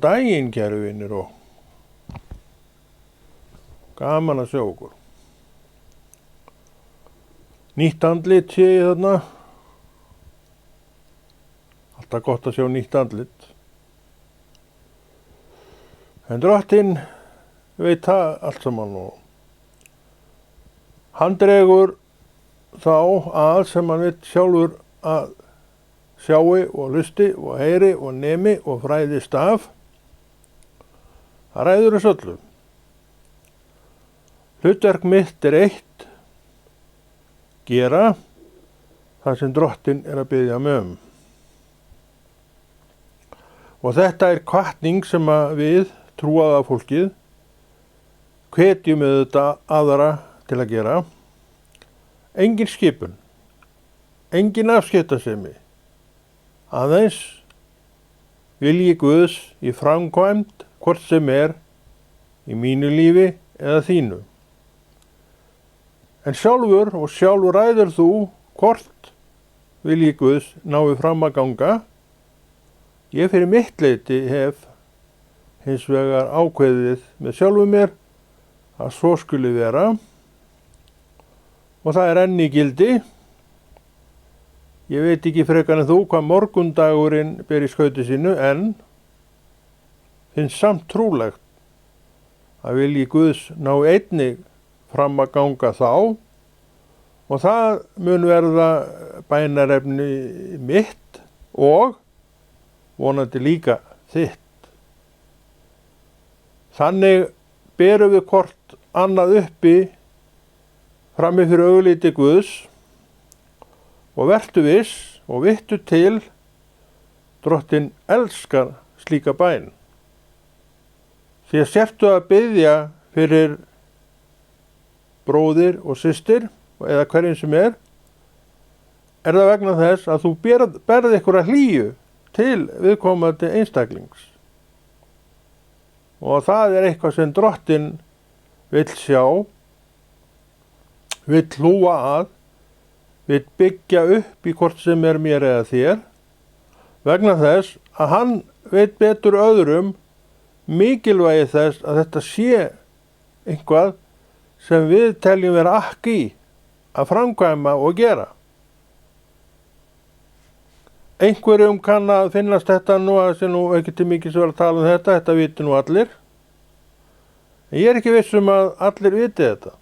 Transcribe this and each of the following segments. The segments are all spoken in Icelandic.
Góðan daginn, kæru vinir, og gaman að sjá okkur. Nýtt andlit sé ég þarna. Alltaf gott að sjá nýtt andlit. En drottinn veit það allt saman og hann dregur þá að sem hann veit sjálfur að sjái og hlusti og heyri og nemi og fræðist af. Það ræður þess öllu. Hlutverk mitt eitt, gera það sem drottinn að biðja mig Og þetta hvatning sem við, trúaða fólkið, hvetjum auðvitað aðra til að gera. Engin skipun, engin afskiptasemi, aðeins vilji Guðs í framkvæmd hvort sem í mínu lífi eða þínu. En sjálfur ræður þú hvort vilji Guðs nái fram að ganga. Ég fyrir mitt leyti hef hins vegar ákveðið með sjálfum mér að svo skuli vera og það enn í gildi. Ég veit ekki frekar en þú hvað morgundagurinn ber í skauti sínu en finnst samt trúlegt að vilji Guðs ná einnig fram að ganga þá og það mun verða bænarefni mitt og vonandi líka þitt. Þannig berum við hvort annað uppi frammi fyrir augliti Guðs og vertu viss og vittu til drottinn elskar slíka bæn. Því að sértu að biðja fyrir bróðir og systir eða hverjum sem það vegna þess að þú berð ykkur að hlýju til viðkomandi einstaklings. Og það eitthvað sem drottinn vill sjá, vill hlúa að, vill byggja upp í hvort sem mér eða þér, vegna þess að hann veit betur öðrum mikilvægi þess að þetta sé eitthvað sem við teljum vera akk í að framkvæma og gera. Einhverjum kann að finnast þetta nú að sé nú ekki til mikið sem að tala þetta viti nú allir. En ég ekki viss að allir viti þetta.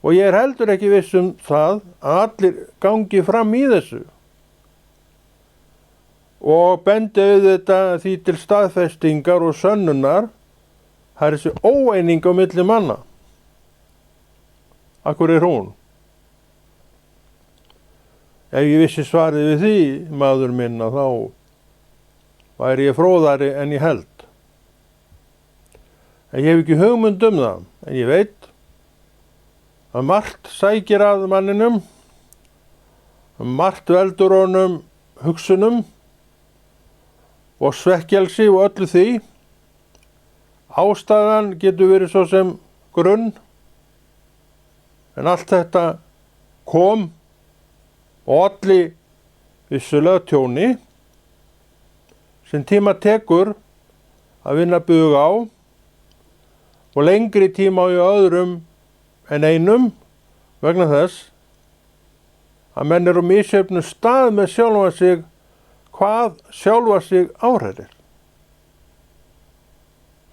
Og ég heldur ekki viss það að allir gangi fram í þessu. Og bendi auðvitað því til staðfestingar og sönnunar, það þessi óeining á milli manna. Akkur hún? Ef ég vissi svarið við því, maður minn, þá væri ég fróðari en ég held. En ég hef ekki hugmynd það, en ég veit að margt sækir að manninum, margt veldur honum hugsunum og svekkjelsi og öllu því. Ástæðan getur verið svo sem grunn, en allt þetta kom og olli vissulega tjóni sem tíma tekur að vinna bug á og lengri tíma á í öðrum en einum vegna þess að menn á misjöfnum stað með sjálfa sig hvað sjálfa sig áhrærir.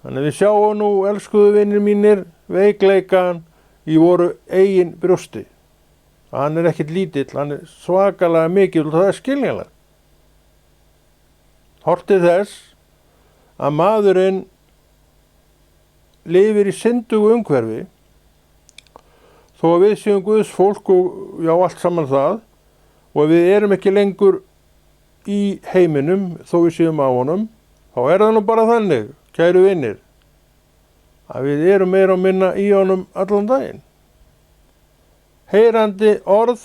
Þannig við sjáum nú, elskuðu vinir mínir, veikleikan í voru eigin brjósti. Hann ekkert lítill, hann svakalega mikil og það skiljanlega. Hortið þess að maðurinn lifir í syndugu umhverfi þó að við séum Guðs fólk og allt saman það og við erum ekki lengur í heiminum þó við séum á honum, þá það nú bara þannig, kæru vinir, að við erum meira og minna í honum allan daginn. Heyrandi orð,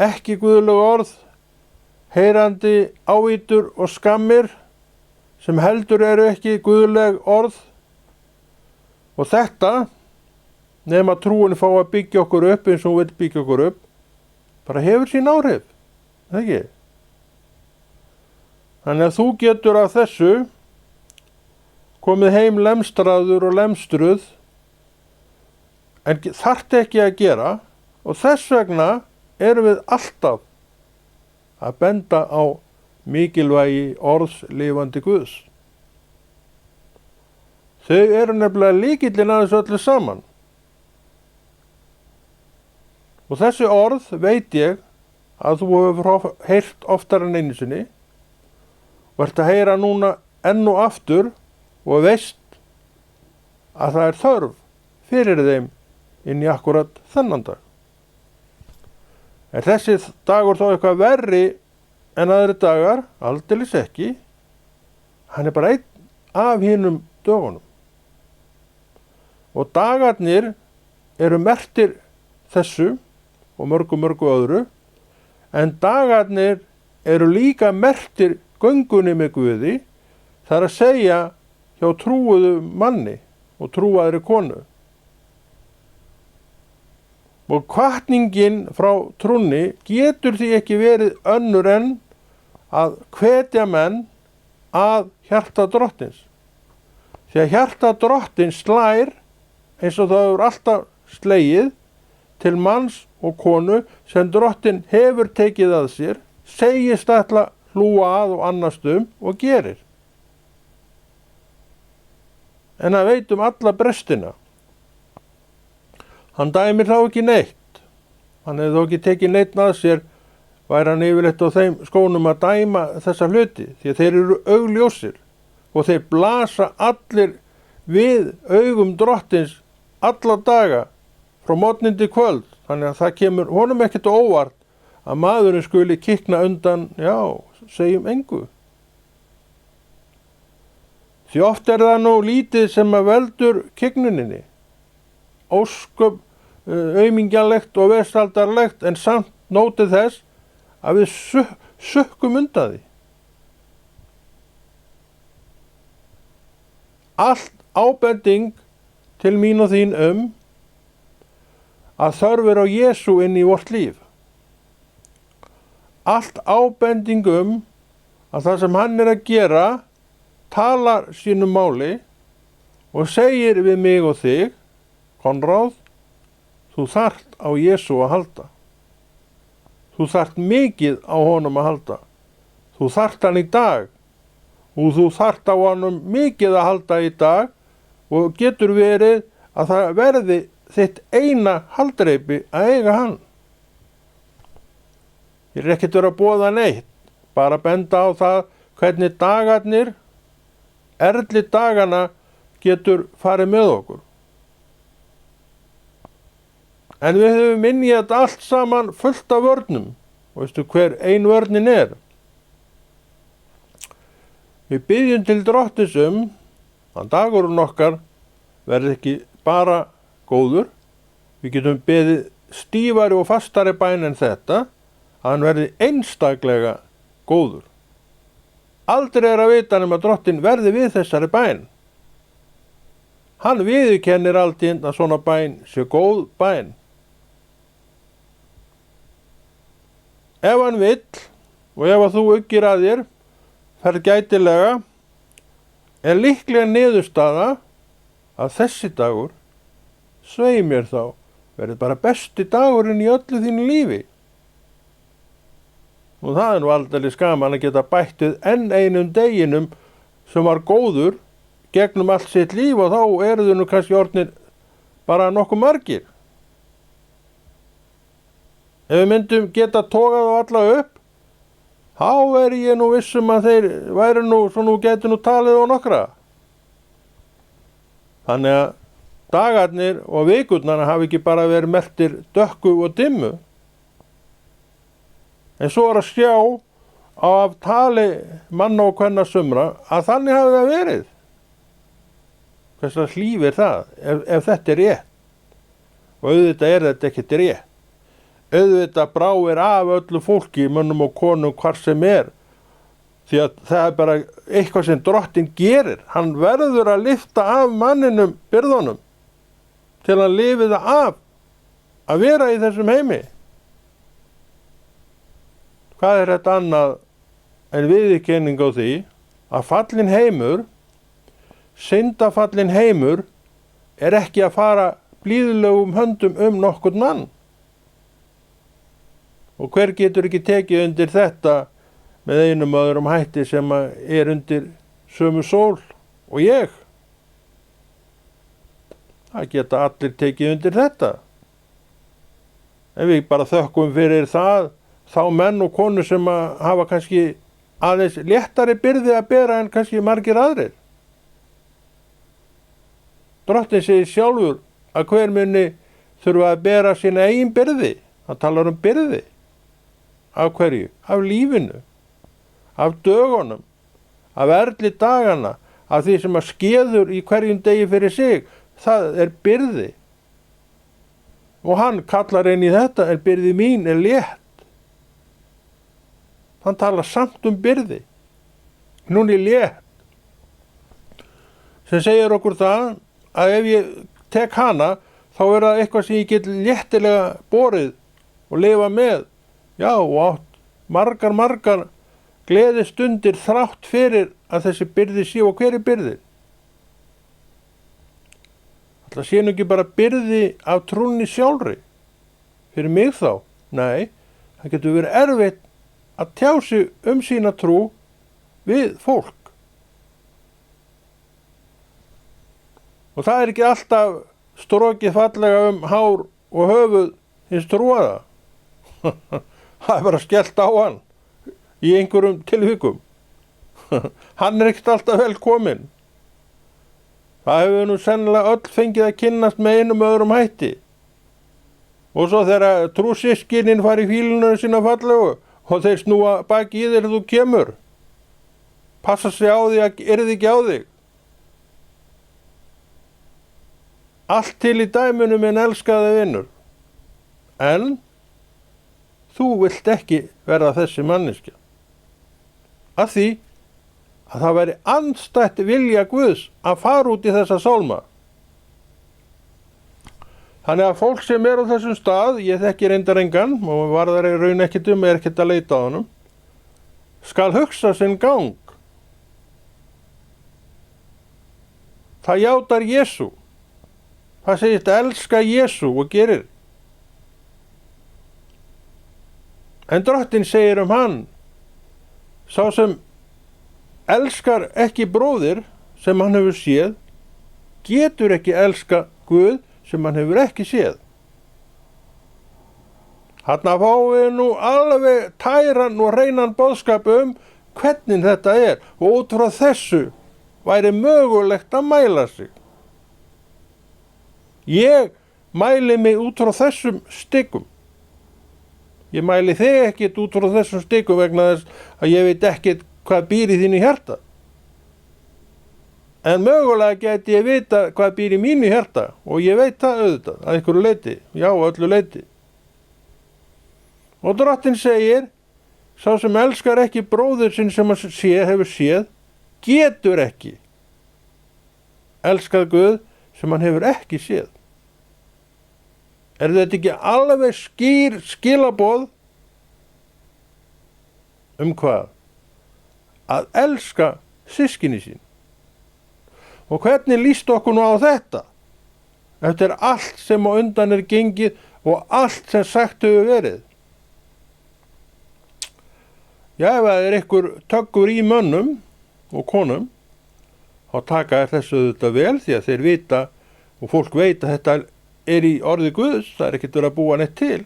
ekki guðleg orð, heyrandi ávítur og skammir sem heldur ekki guðleg orð. Og þetta, nema trúin fá að byggja okkur upp eins og hún vill byggja okkur upp, bara hefur sín áhrif, ekki? Þannig að þú getur af þessu komið heim lemstraður og lemstruð, en þarft ekki að gera, og þess vegna erum við alltaf að benda á mikilvægi orðs lifandi Guðs. Þau eru nefnilega lykillinn að þessu öllu saman. Og þessi orð veit ég að þú hefur heyrt oftar en einu sinni og ert að heyra núna enn og aftur og veist að það er þörf fyrir þeim inn í akkurat þennan dag. Er þessi dagur þá eitthvað verri en aðri dagar? Aldeilis ekki. Hann er bara einn af hinum dögunum. Og dagarnir eru merktir þessu og mörgu öðru, en dagarnir eru líka merktir göngunni með Guði, það er að segja hjá trúuðu manni og trúaðri konu. Og hvatningin frá trúnni getur því ekki verið önnur en að hvetja menn að hjarta drottins. Því að hjarta drottins slær eins og það hefur alltaf slegið til manns og konu sem drottin hefur tekið að sér, segist ætla hlúa að og annast og gerir. En það veit alla brestina. Hann dæmir þá ekki neitt. Hann hefði þó ekki tekið neitt að sér, væri hann yfirleitt á þeim skónum að dæma þessa hluti, því að þeir eru augljósir og þeir blasa allir við augum drottins alla daga frá morgni til kvöld. Þannig að það kemur honum ekkert á óvart að maðurinn skuli kikna undan, segjum engu. Því oft er það nú lítið sem að veldur kiknuninni. Ósköp aumingjalegt og vestaldarlegt, en samt nótið þess að við sukkum undan því. Allt ábending til mín og þín að þörf er á Jesú inn í vort líf. Allt ábending að það sem hann er að gera talar sínu máli og segir við mig og þig, Konráð, þú þarft á Jesú að halda. Þú þarft mikið á honum að halda. Þú þarft hann í dag og þú þarft á honum mikið að halda í dag og getur verið að það verði þitt eina haldreipi að eiga hann. Ég er ekkert verið að boða neitt, bara benda á það hvernig dagarnir, erli dagana getur farið með okkur. En við höfum inn í þetta allt saman fullt af vörnum. Og veistu hver ein vörnin er? Við byggjum til drottins að dagurinn okkar verði ekki bara góður. Við getum beðið stífari og fastari bæn en þetta, að hann verði einstaklega góður. Aldrei er að vita nema drottin verði við þessari bæn. Hann viðurkennir alltaf að svona bæn sé góð bæn. Ef hann vill, og ef þú uggir að þér, ferð gætilega, er líklega niðurstaða að þessi dagur, svei mér þá, verði bara besti dagurinn í öllu þínu lífi. Og það er nú aldrei skaman að geta bætt við enn einum deginum sem var góður gegnum allt sitt líf, og þá eru þau nú kannski orðnir bara nokkuð margir. Ef við myndum geta togað á alla upp, þá er ég nú vissum að þeir væri nú, svo nú getur nú talið á nokkra. Þannig að dagarnir og vikurnar hafi ekki bara verið merktir dökku og dimmu. En svo er að sjá af tali manna og kvenna sumra að þannig hafi það verið. Hvers líf er það, ef þetta er rétt? Og auðvitað er þetta ekkert rétt. Auðvitað bráir af öllu fólki, mönnum og konum, hvar sem er. Því að það er bara eitthvað sem drottin gerir. Hann verður að lyfta af manninum byrðunum til að lifi það af að vera í þessum heimi. Hvað er þetta annað er viðurkenning á því að fallinn heimur, syndafallinn heimur, er ekki að fara blíðlegum höndum nokkurn mann. Og hver getur ekki tekið undir þetta með einum og öðrum hætti sem er undir sömu sól og ég? Það geta allir tekið undir þetta. En við bara þökkum fyrir það, þá menn og konur sem hafa kannski aðeins léttari byrði að bera en kannski margir aðrir. Drottinn segir sjálfur að hver muni þurfa að bera sína eigin byrði. Hann talar byrði. Af hverju? Af lífinu. Af dögunum. Af erli dagana. Af því sem skeður í hverjum degi fyrir sig. Það er byrði. Og hann kallar inn í þetta, en byrði mín er létt. Hann talar samt byrði. Hún er létt. Sem segir okkur það að ef ég tek hana, þá er það eitthvað sem ég get léttilega borið og lifa með. Já, og átt margar gleðistundir þrátt fyrir að þessi byrði sé. Og hver er byrði? Það sé nú ekki bara byrði af trúnni sjálfri. Fyrir mig þá? Nei, það getur verið erfitt að tjá sig sína trú við fólk. Og það er ekki alltaf strokið fallega hár og höfuð hins trúaða. Það er bara skellt á hann í einhverjum tilvikum. Hann er ekkert alltaf velkominn. Það hefur nú sennilega öll fengið að kynnast með einum öðrum hætti. Og svo þegar trúsystkinin fari í fíluna sína fallegu og þeir snúa baki í þér þegar þú kemur. Passa sig á því að yrði ekki á þig. Allt til í dæminu minn elskaði vinur. En þú vilt ekki verða þessi manneskja. Af því að það væri andstætt vilja Guðs að fara út í þessa sálma. Þannig að fólk sem er á þessum stað, ég þekki reyndar engan og varðar er raun ekkert er ekkert að leita á honum, skal hugsa sinn gang. Það játar Jesú. Það segist að elska Jesú og gerir. En Drottinn segir hann, sá sem elskar ekki bróðir sem hann hefur séð, getur ekki elska Guð sem hann hefur ekki séð. Þarna fáum við nú alveg tæran og hreinan boðskap hvernig þetta er, og út frá þessu væri mögulegt að mæla sig. Ég mæli mig út frá þessum stikum. Ég mæli þig ekkert út frá þessum stikum vegna þess að ég veit ekkert hvað býr í þínu hjarta. En mögulega geti ég vita hvað býr í mínu hjarta og ég veit það auðvitað að einhverju leyti, já öllu leyti. Og Drottinn segir, sá sem elskar ekki bróður sinn sem hann hefur séð, getur ekki elskað Guð sem hann hefur ekki séð. Er þetta ekki alveg skýr skilaboð hvað? Að elska systkini sín. Og hvernig líst okkur nú á þetta? Eftir allt sem á undan er gengið og allt sem sagt hefur verið. Já, ef það er einhver töggur í mönnum og konum, þá taka þessu þetta vel því að þeir vita og fólk veit að þetta er í orði Guðs, það er ekkert verið að búa neitt til.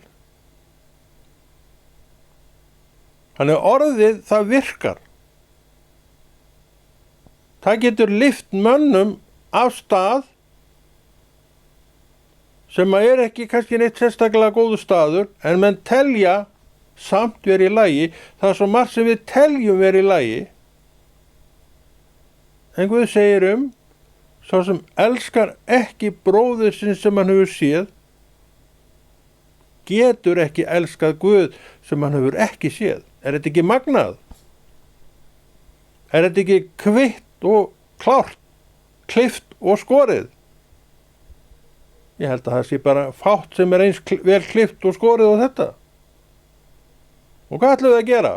Þannig að orðið það virkar. Það getur lyft mönnum af stað sem er ekki kannski neitt sérstaklega góðu staður, en menn telja samt verið í lagi. Það er svo margt sem við teljum verið í lagi. En Guð segir sá sem elskar ekki bróður sinn sem hann hefur séð, getur ekki elskað Guð sem hann hefur ekki séð. Er þetta ekki magnað? Er þetta ekki kvitt og klárt, klippt og skorið? Ég held að það sé bara fátt sem er eins vel klippt og skorið á þetta. Og hvað ætlum við að gera?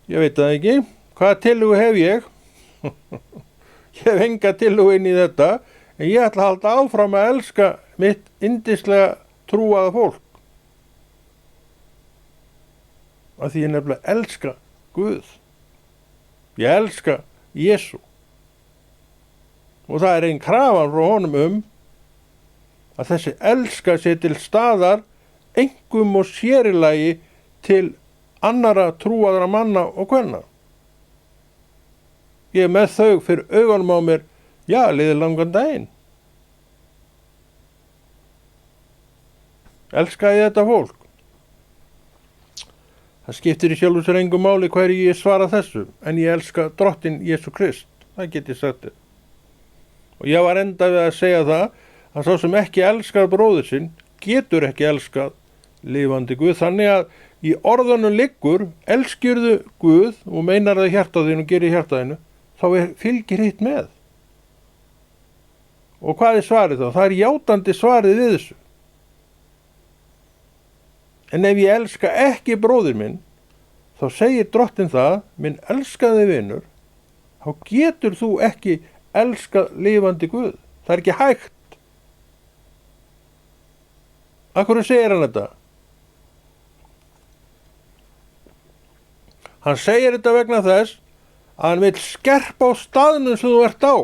Ég veit það ekki. Hvaða tillögu hef ég? Ég hef enga tillögu inn í þetta, en ég ætla að halda áfram að elska mitt yndislega trúaða fólk. Af því ég nefnilega elska Guð. Ég elska Jesú. Og það er ein krafan frá honum að þessi elska sé til staðar einkum og sérilagi til annara trúaðra manna og kvenna. Ég er með þau fyrir augunum á mér, liðið langan daginn. Elska ég þetta fólk? Það skiptir í sjálfu sér engu máli hverju ég svara þessu, en ég elska drottinn Jesú Krist. Það get ég sagt þér. Og ég var enda við að segja það, að sá sem ekki elskar bróður sinn, getur ekki elskað lifandi Guð. Þannig að í orðunum liggur, elskirðu Guð og meinar það hjartað þínu og gerir hjartað þínu, þá fylgir hitt með. Og hvað er svarið þá? Það er játandi svarið við þessu. En ef ég elska ekki bróðir minn, þá segir drottinn það, minn elskaði vinur, þá getur þú ekki elskað lifandi Guð. Það er ekki hægt. Af hverju segir hann þetta? Hann segir þetta vegna þess að hann vil skerpa á staðnum sem þú ert á.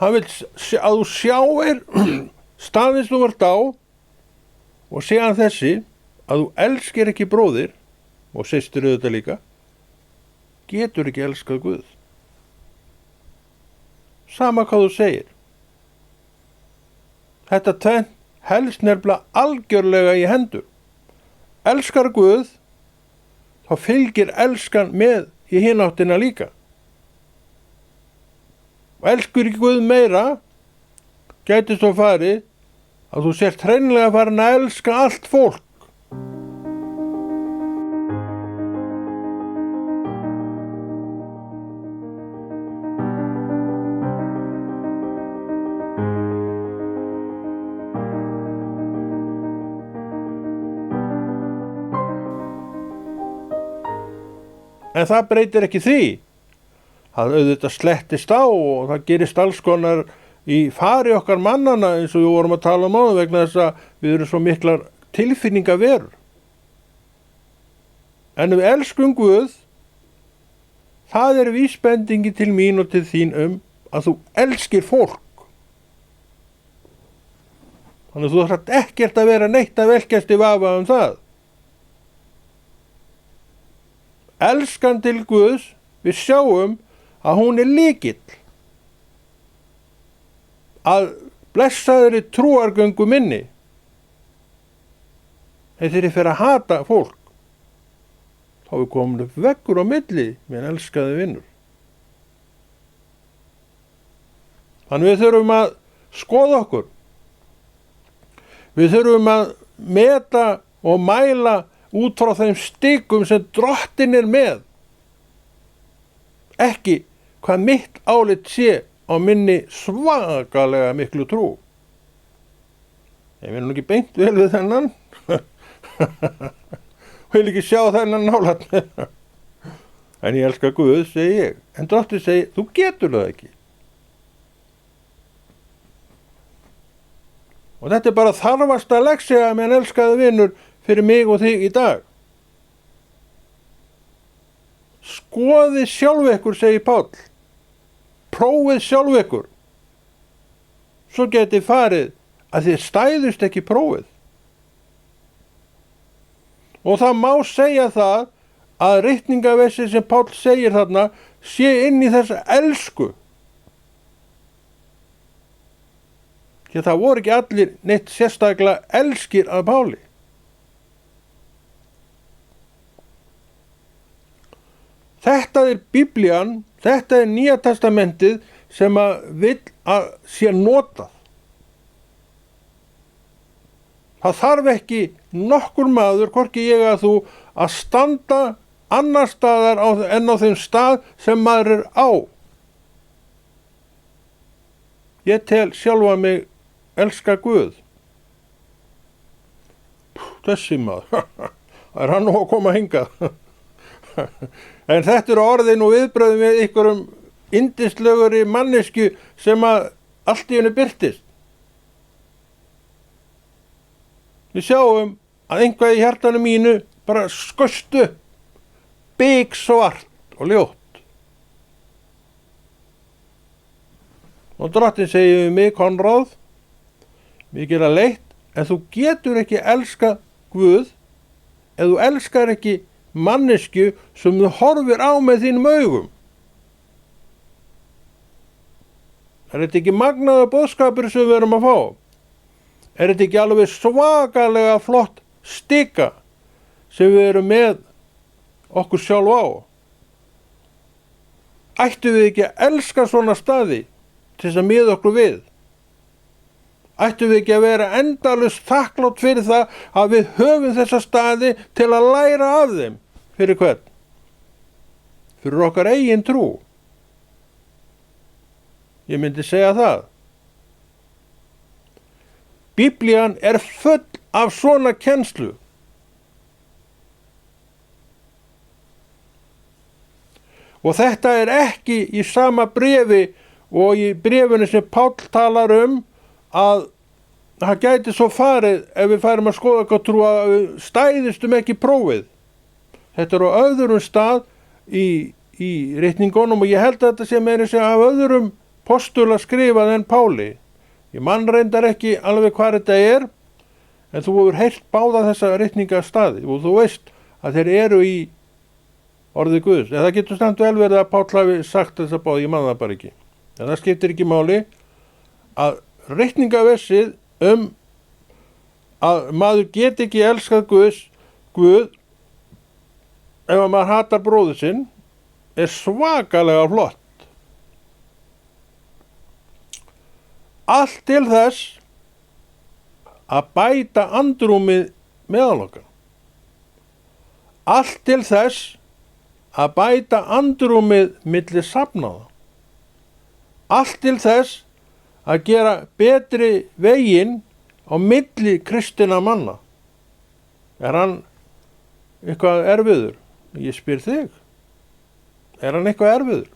Hann vil að þú sjáir staðinn sem þú ert á og segja hann þessi að þú elskir ekki bróðir og systur auðvitað líka, getur ekki elskað Guð. Sama hvað þú segir. Þetta tvennt helst nefnilega algjörlega í hendur. Elskar Guð, þá fylgir elskan með í hináttina líka. Og elskur ekki Guð meira, gæti svo farið að þú sért hreinlega farin að elska allt fólk. En það breytir ekki því. Það auðvitað slettist á og það gerist alls konar í fari okkar mannana eins og við vorum að tala um áður vegna þess að við erum svo miklar tilfinningaverur. En við elskum Guð, það er vísbendingi til mín og til þín að þú elskir fólk. Þannig að þú þarft ekkert að vera neitt að velkjast í vafa það. Elskan til Guðs, við sjáum að hún er lykill að blessaðri trúargöngu minni. Þegar ég fer að hata fólk, þá er komin upp veggur á milli, minn elskaði vinur. Þannig við þurfum að skoða okkur. Við þurfum að meta og mæla út frá þeim stikum sem drottinn er með. Ekki hvað mitt álit sé á minni svakalega miklu trú. Ég vil nú ekki beint vel við þennan. Vil ekki sjá þennan nálægt. En ég elska Guð, segi ég. En drottinn segi, þú getur það ekki. Og þetta er bara þarfasta leksía að minn elskaði vinur fyrir mig og þig í dag. Skoðið sjálf ykkur, segir Páll. Prófið sjálf ykkur. Svo geti farið að þið stæðust ekki prófið. Og það má segja það að ritningaversi sem Páll segir þarna sé inn í þessa elsku. Því það voru ekki allir neitt sérstaklega elskir af Páli. Þetta er Biblían, þetta er Nýja testamentið sem að vill að sé notað. Það þarf ekki nokkur maður, hvorki ég að þú, að standa annar staðar en á þeim stað sem maður er á. Ég tel sjálfa mig elska Guð. þessi maður, er hann nú að koma hingað? En þetta eru orðin og viðbröðum við einhverjum yndislegri mannesku sem að allt í henni birtist. Við sjáum að einhvað í hjartanu mínu bara skost upp, biksvart og ljótt. Og Drottinn segir við mig, Konráð, mikið er leitt, en þú getur ekki elskað Guð ef þú elskar ekki mannesku sem þú horfir á með þínum augum. Er þetta ekki magnaður boðskapur sem við erum að fá? Er þetta ekki alveg svakalega flott stika sem við erum með okkur sjálf á? Ættum við ekki að elska svona staði til þess að miða okkur við? Ættum við ekki að vera endalaust þakklátt fyrir það að við höfum þessa staði til að læra af þeim? Fyrir hvern? Fyrir okkar eigin trú. Ég myndi segja það. Biblían er full af svona kennslu. Og þetta er ekki í sama bréfi og í bréfinu sem Páll talar að það gæti svo farið ef við færum að skoða eitthvað trú að við stæðistum ekki prófið. Þetta er á öðrum stað í ritningunum og ég held að þetta sé meira segja af öðrum postula skrifað en Páli. Ég man reyndar ekki alveg hvað þetta er, en þú hefur heyrt báða þessa ritningastaði og þú veist að þeir eru í orði Guðs. En það getur samt vel verið að Páll hafi sagt þessa báði, ég man það bara ekki. En það skiptir ekki máli að ritningaversið að maður geti ekki elskað Guð ef að maður hatar bróður sinn er svakalega flott. Allt til þess að bæta andrúmið meðal okkar. Allt til þess að bæta andrúmið milli safnaða. Allt til þess að gera betri veginn á milli kristinna manna. Er hann eitthvað erfiður? Ég spyr þig. Er hann eitthvað erfiður?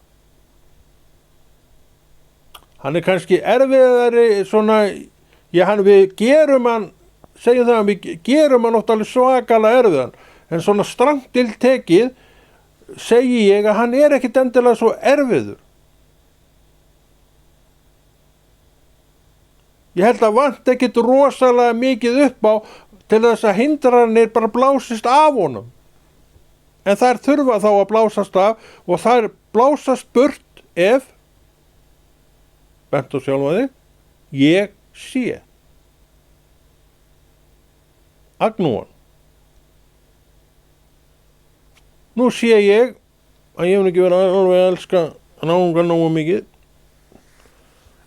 Hann er kannski erfiðari svona, við gerum hann, segjum það, við gerum hann oft alveg svakalega erfiðan, en svona strangt til tekið segi ég að hann er ekkit endilega svo erfiður. Ég held að vant ekkit rosalega mikið upp á til þess að hindranir bara blásist af honum. En þær þurfa þá að blásast af og þær blásast burt ef, bent á sjálfa þig, ég sé. Agnúan. Nú sé ég að ég hef ekki verið alveg að elska náungan nógu mikið,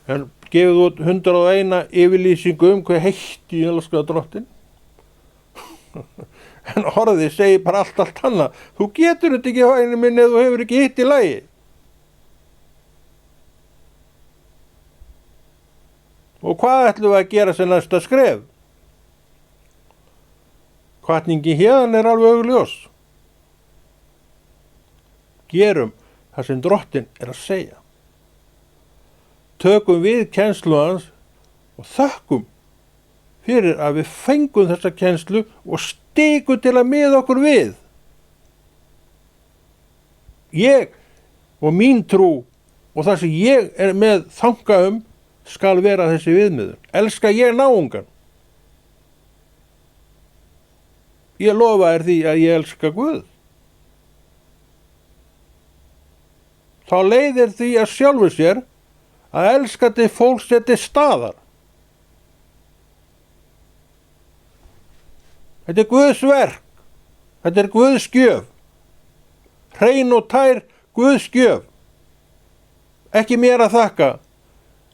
en gefið út 101 yfirlýsingu hver heitt ég elska Drottinn. En orðið segir bara allt annað. Þú getur þetta ekki hægni minni ef þú hefur ekki hitt í lagi. Og hvað ætlum við að gera sem næsta skref? Hvatningi hérðan er alveg augljós. Gerum það sem Drottinn er að segja. Tökum við kennslu hans og þökkum fyrir að við fengum þessa kennslu og stikum til að miða okkur við. Ég og mín trú og það sem ég er með þanga skal vera þessi viðmiðun. Elska ég náungan? Ég lofa þér því að ég elska Guð. Þá leiðir því að sjálfu sér að elskandi fólk setja staðar. Þetta er Guðs verk. Þetta er Guðs gjöf. Hrein og tær Guðs gjöf. Ekki mér að þakka.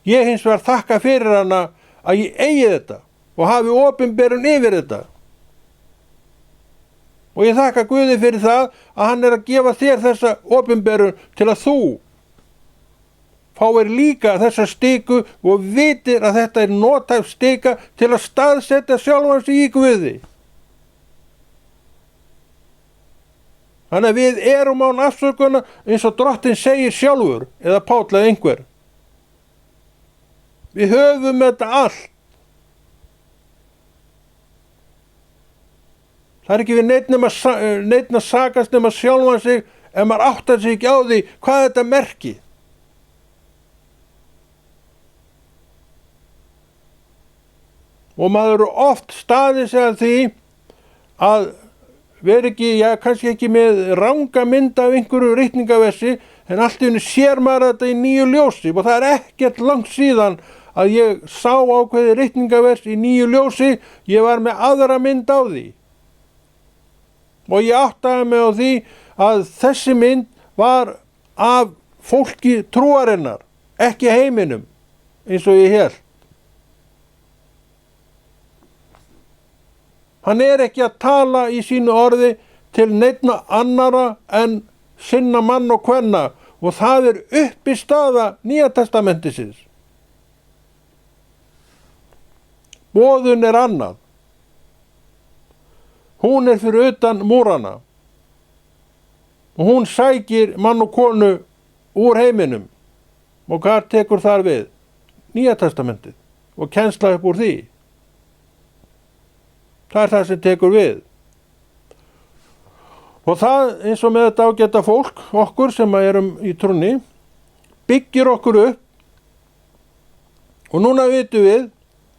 Ég hins vegar þakka fyrir hana að ég eigi þetta og hafi opinberun yfir þetta. Og ég þakka Guði fyrir það að hann er að gefa þér þessa opinberun til að þú fáir líka þessa stiku og vitir að þetta er nothæf stika til að staðsetja sjálfan sig í Guði. Þannig að við erum án afsökunar eins og Drottinn segir sjálfur eða Páll eða einhver. Við höfum þetta allt. Það er ekki við neitt að sakast nema sjálfan sig ef maður áttar sig ekki á því hvað þetta merki. Og maður eru oft staðið sig að því að vera ekki, kannski ekki með ranga mynd af einhverju ritningaversi, en allt í henni sér maður þetta í nýju ljósi. Og það er ekkert langt síðan að ég sá ákveðið ritningavers í nýju ljósi, ég var með aðra mynd á því. Og ég áttaði mig á því að þessi mynd var af fólki trúarinnar, ekki heiminum, eins og ég hélt. Hann er ekki að tala í sínu orði til neinna annara en sinna mann og kvenna, og það er uppistaða Nýja testamentisins. Boðun er annað. Hún er fyrir utan múrana og hún sækir mann og konu úr heiminum. Og hvað tekur þar við? Nýja testamentið og kennsla upp úr því. Það er það sem tekur við. Og það, eins og með þetta ágæta fólk, okkur sem erum í trúnni, byggir okkur upp. Og núna vitum við,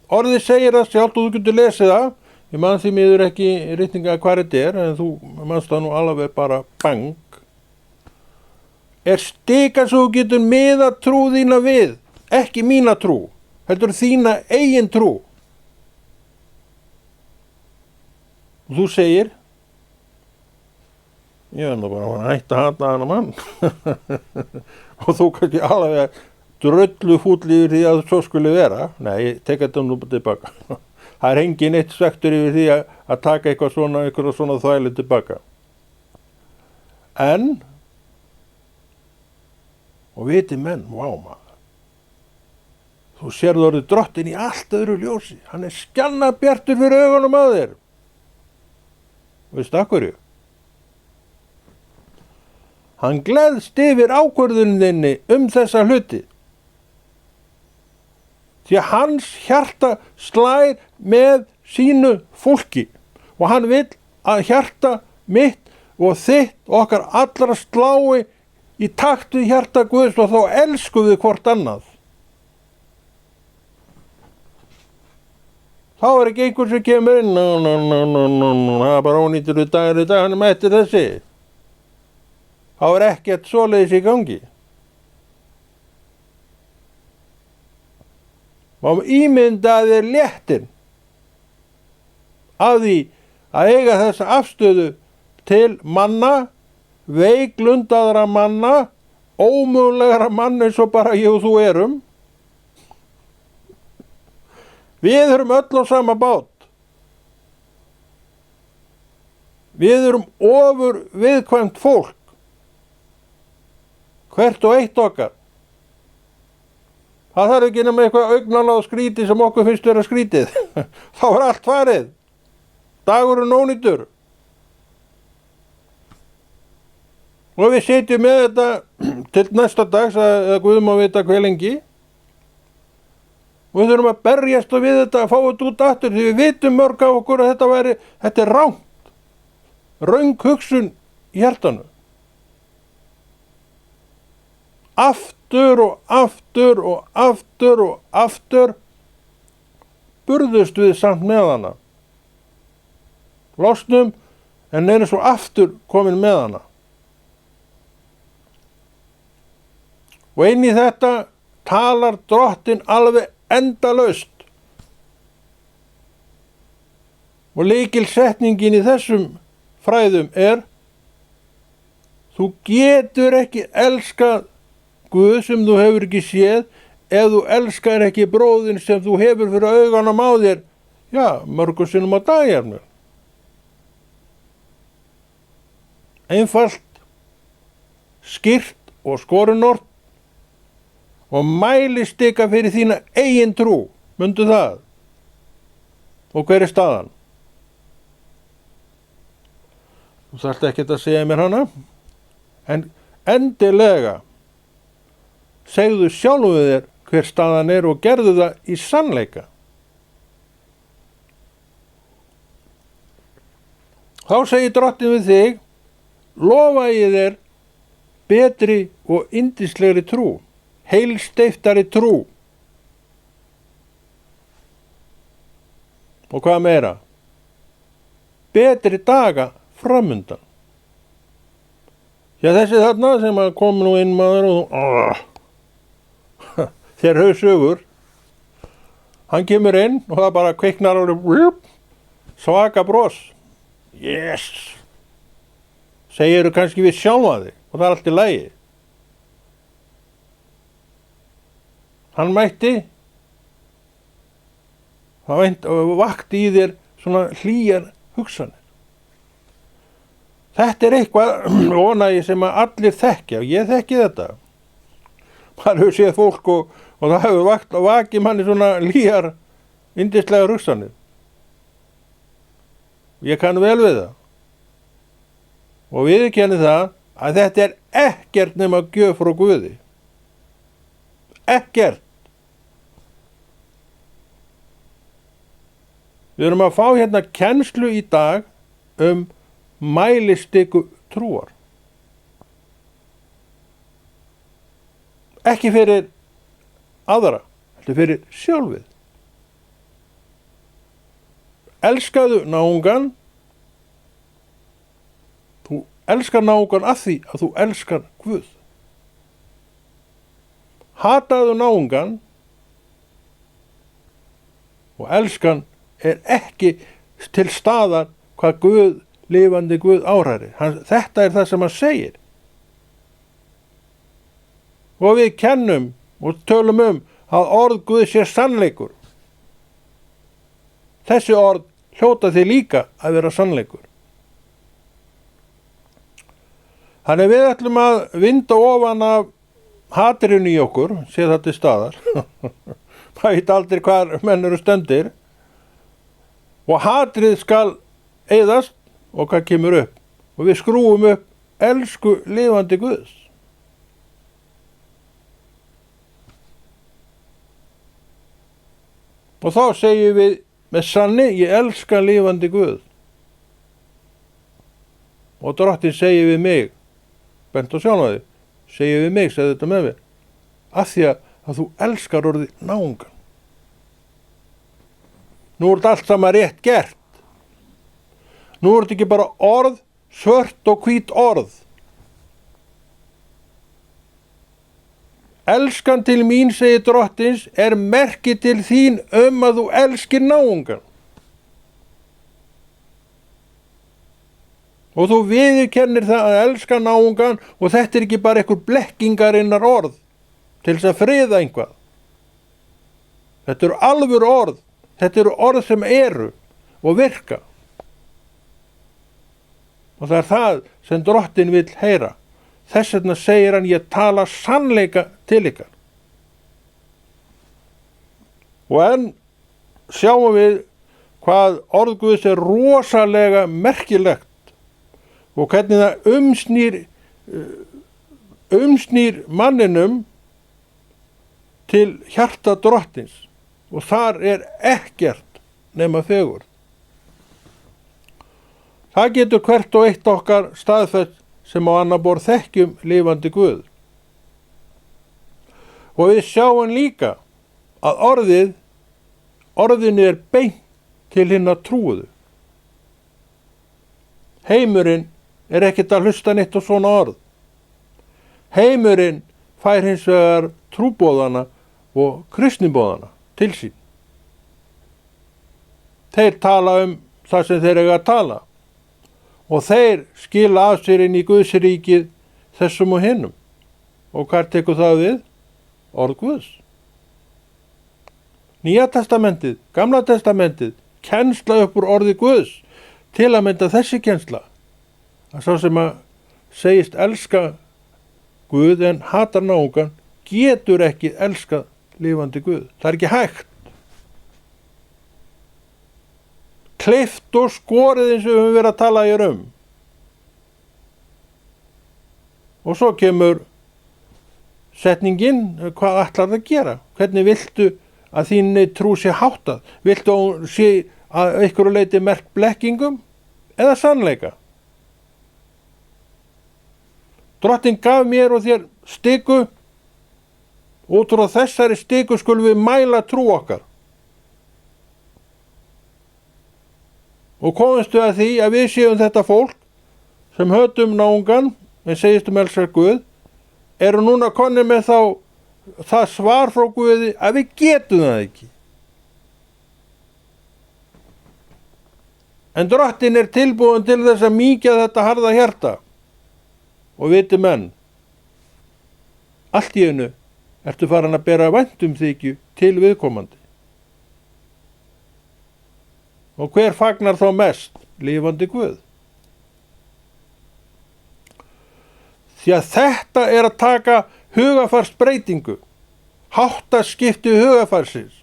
orðið segir það sjálft og þú getur lesið það. Ég man því miður ekki ritninga hvað þetta er, en þú manst það nú alveg bara bang. Er stika svo þú getur miða trú þína við, ekki mína trú, heldur þína eigin trú. Og þú segir, ég verður bara að hætta að hata hana mann. Og þú kannski alveg dröllu fúll yfir því að svo skulle vera. Nei, ég tek þetta nú tilbaka. Það er engin eitt svektur yfir því að taka eitthvað svona þvælu tilbaka. En, og viti menn, vá maður, þú sérðu orðið Drottinn í allt öðru ljósi. Hann er skjannabjartur fyrir augunum á þér. Veistu af hverju? Hann gleðst yfir ákvörðuninni þessa hluti. Því að hans hjarta slær með sínu fólki og hann vill að hjarta mitt og þitt og okkar allra slái í takt við hjarta Guðs, og þá elskum við hvort annað. Þá er ekki einhver sem kemur inn, það er bara ónýtur í dag, hann er mættir þessi. Þá er ekkert svoleiðis í gangi. Og ímyndaði þér léttin af því að eiga þessa afstöðu til manna, veiklundaðra manna, ómögulegra manna eins og bara ég og þú erum. Við erum öll á sama bát. Við erum ofur viðkvæmt fólk. Hvert og eitt okkar. Það þarf ekki nema eitthvað augnaláð skrítið sem okkur finnst vera skrítið. Þá er allt farið. Dagurinn ónýtur. Og við setjum með þetta til næsta dags að Guð má vita hve lengi. Og við þurfum að berjast við þetta að fá þetta út aftur, því við vitum mörg af okkur að þetta er rangt. Röng hugsun í hjartanu. Aftur og aftur og aftur og aftur burðust við samt með hana. Losnum, en erum svo aftur komin með hana. Og inn í þetta talar Drottinn alveg endalaust. Og lykilsetningin í þessum fræðum er: þú getur ekki elskað Guð sem þú hefur ekki séð ef þú elskar ekki bróðin sem þú hefur fyrir augunum á þér, mörgum sinnum á dag jafnvel. Einfalt, skýrt og skorinort og mælistika fyrir þína eigin trú. Mundu það. Og hver er staðan? Þú þarft ekkert að segja mér hana, en endilega segðu sjálfu þér hver staðan er og gerðu það í sannleika. Þá segir Drottinn við þig, lofa ég þér betri og yndislegri trú, heilsteyptari trú. Og hvað meira? Betri daga framundan. Já, þessi þarna sem að kom nú inn maður og þér hausugur, hann kemur inn og það bara kviknar og svaka bros. Yes! Segirðu kannski við sjálfa þig og það er allt í lagi. Hann mætti, það vakti í þér svona hlýjar hugsanir. Þetta er eitthvað ónægi sem að allir þekkja og ég þekki þetta. Maður hefur séð fólk og það hefur vakið manni svona hlýjar, yndislegar hugsanir. Ég kann vel við það. Og viðurkenni það að þetta er ekkert nema gjöf frá Guði. Ekkert. Við erum að fá hérna kennslu í dag mælistiku trúar. Ekki fyrir aðra, heldur fyrir sjálfið. Elskaðu náungan. Þú elskar náungan af því að þú elskar Guð. Hataðu náungan og elskan er ekki til staðar hvað Guð, lifandi Guð árærir. Þetta er það sem hann segir. Og við kennum og tölum að orð Guð sé sannleikur. Þessi orð hljóta því líka að vera sannleikur. Þannig við ætlum að vinda ofan af hatrinu í okkur, sé það til staðar. Það veit aldrei hvar menn eru stöndir. Og hatrið skal eyðast og hvað kemur upp. Og við skrúum upp elsku lifandi Guðs. Og þá segjum við með sanni, ég elska lifandi Guð. Og Drottinn segir við mig, bent á sjálfa þig, segir við mig, segði þetta með mér, af því að þú elskar orðið náungan. Nú er þetta allt saman rétt gert. Nú er þetta ekki bara orð, svört og hvít orð. Elskan til mín, segir Drottins, er merki til þín að þú elskir náungan. Og þú viðurkennir það að elska náungan og þetta er ekki bara einhver blekkingarinnar orð til þess að friða einhvað. Þetta eru alvöru orð. Þetta eru orð sem eru og virka. Og það er það sem Drottinn vill heyra. Þess vegna segir hann, ég tala sannleika til ykkar. Og enn sjáum við hvað orð Guðs er rosalega merkilegt og hvernig það umsnýr manninum til hjarta Drottins og þar er ekkert nema fegurð. Það getur hvert og eitt okkar staðfest sem á annar borð þekkjum lifandi Guð. Og við sjáum líka að orðinu er beint til hinna trúuðu. Heimurinn er ekkert að hlusta neitt á svona orð. Heimurinn fær hins vegar trúboðana og kristniboðana til sín. Þeir tala það sem þeir eiga að tala. Og þeir skila af sér inn í Guðsríkið þessum og hinnum. Og hvað tekur það við? Orð Guðs. Nýja testamentið, Gamla testamentið, kennsla upp úr orði Guðs, til að mynda þessi kennsla. Að sá sem að segist elska Guð en hatar náungan, getur ekki elskað lifandi Guð. Það er ekki hægt. Kleift og skorið eins og við höfum verið að tala hér Og svo kemur setningin, hvað ætlar það að gera? Hvernig viltu að þínni trú sé háttað? Viltu að hún sé að einhverju leyti merkt blekkingum eða sannleika? Drottinn gaf mér og þér stiku. Út frá þessari stiku skulum við mæla trú okkar. Og komumstu að því að við séum þetta fólk sem hötum náungan, en segist elskar Guð, eru núna konir með þá það svar frá Guði að við getum það ekki. En Drottinn er tilbúin til þess að mýkja þetta harða hjarta. Og viti menn, allt í einu ertu farin að bera væntumþykju til viðkomandi. Og hver fagnar þá mest? Lifandi Guð. Því að þetta er að taka hugafarsbreytingu, háttaskipti hugafarsins.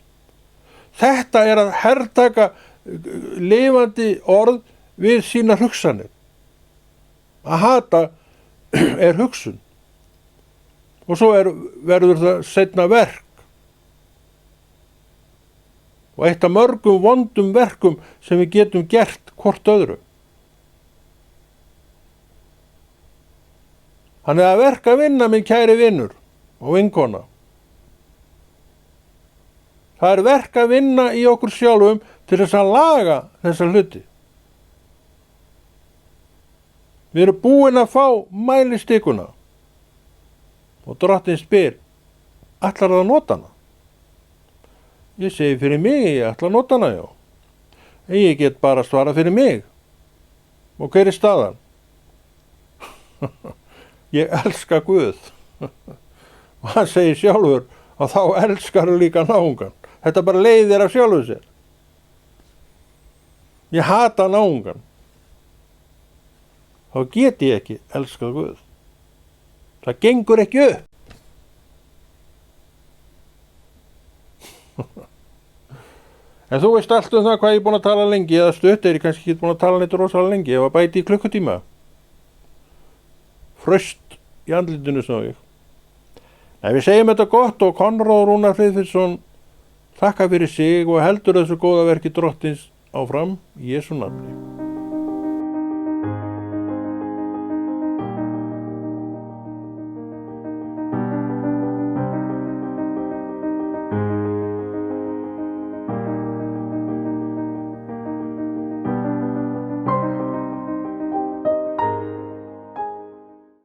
Þetta er að hertaka lifandi orð við sínar hugsanir. Að hata er hugsun. Og svo verður það seinna verk. Og eitt af mörgum vondum verkum sem við getum gert hvort öðru. Þannig að verk að vinna, minn kæri vinur og vinkona. Það er verk að vinna í okkur sjálfum til þess að laga þessa hluti. Við erum búin að fá mælistikuna og Drottinn spyr, ætlar það að nota hana? Ég segi fyrir mig, ég ætla að nota hana, já. En ég get bara að svara fyrir mig. Og hver er staðan? Ég elska Guð. Og hann segir sjálfur að þá elskar hann líka náungan. Þetta bara leiðir af sjálfu sér. Ég hata náungan. Þá get ég ekki elskað Guð. Það gengur ekki upp. En þú veist allt það hvað ég er búin að tala lengi, eða stutt er ég kannski ekki búin að tala neitt rosalega lengi, ég var bæti í klukkutíma. Fröst í andlitinu sá ég. En við segjum þetta gott og Konráð Rúnar Friðfinnsson þakka fyrir sig og heldur þessu góða verki Drottins áfram í Jesú nafni.